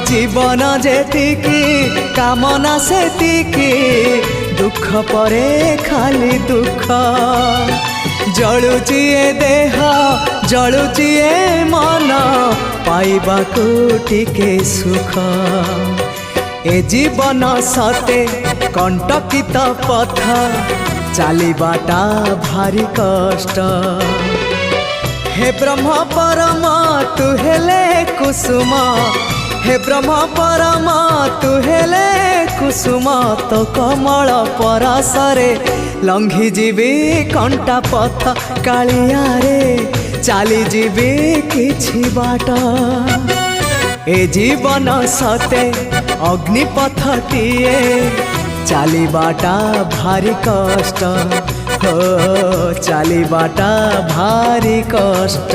जीवन जेतिकी कामना सेतिकी दुख परे खाली दुख जलुची ए देह जलुची ए मन पाइबाकू टिके सुख ए जीवन सते कंटकित पथ चलिबाटा भारी कष्ट हे ब्रह्म परम तू हेले कुसुम हे ब्रह्म परम तू हेले कुसुम तो कमल परसरे लंघी जीवी कंटा पथ कालिया रे चली जीवी किछि बाट ए जीवन सते अग्निपथटिए चलिबाटा भारी कष्ट हो चलिबाटा भारी कष्ट।